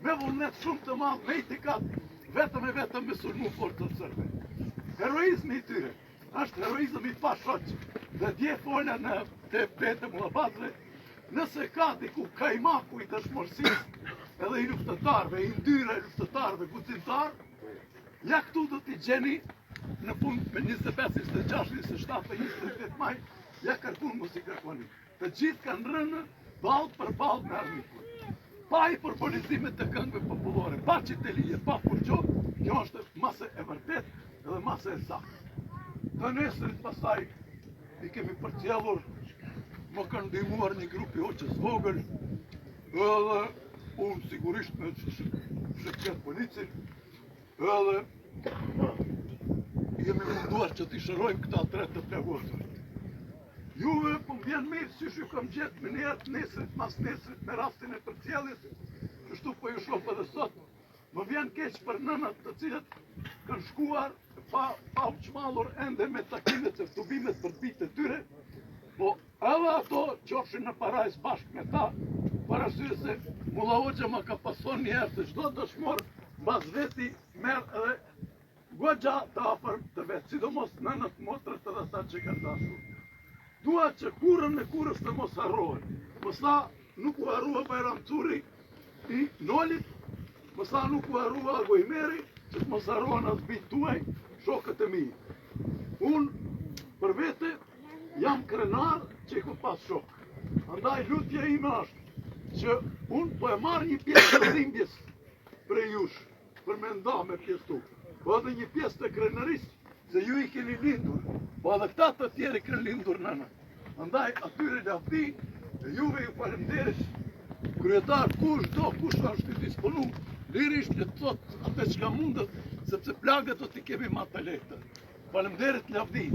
me vullnet shumë të madh, me etikat, vetëm e vetëm me sulmu forcët sërbe. Heroizmi i tyre është heroizmi i pashoq, dhe dje folja në të bete mullabazve, nëse ka diku kajmaku i dëshmorësisë, edhe i luftëtarve, i ndyre luftëtarve, guximtar, ja këtu do t'i gjeni në fund me 25, 26, 27, 28 maj, ja kërkun mos i kërkoni. Të gjithë kanë rënë ballë për ballë me armikun. Pa i përbolizimet të këngëve popullore, pa qitelie, pa furgjo, kjo është mase e vërtet edhe mase e saktë. Të nesërit pasaj i kemi përcjellur, më kanë ndihmuar një grupi hoqës vogël, edhe unë sigurisht me shëpjet policin, edhe jemi munduar që t'i shërojmë këta 3 të plagosur. Juve po vjen mirë si ju kam gjetë me njerët nesërit, mas nesërit me rastin e përcjellis, kështu po ju shoh edhe sot, më vjen keq për nënat të cilët kanë shkuar pa u çmallur ende me takimet e ftubimet për bitë të tyre, po edhe ato qofshin në parajs bashkë me ta, për arsye se Mulla Hoxha më ka pason një herë se çdo dëshmor mbas veti merr edhe goxha të afër të vet, sidomos nënat, motrat edhe ata që kanë dashur. Dua që kurrën e kurrës të mos harrohen. Mësa nuk u harrua Bajram Curi i Nolit, mësa nuk u harrua Gojmeri, që të mos harrohen as bitë tuaj, shokët e mi. Unë për vete jam krenar që i ku pas shok. Andaj lutja ime është që unë po e marrë një pjesë të dhimbjes prej jush, për me nda me pjesë tu, po edhe një pjesë të krenarisë, se ju i keni lindur, po edhe këta të tjeri kanë lindur nëna. Andaj atyre lavdi, e juve ju falemderit, kryetar kush është i disponu, lirisht e të thot atë që ka mundet, sepse plagët do t'i kemi ma të lehtë. Falemderit lavdi.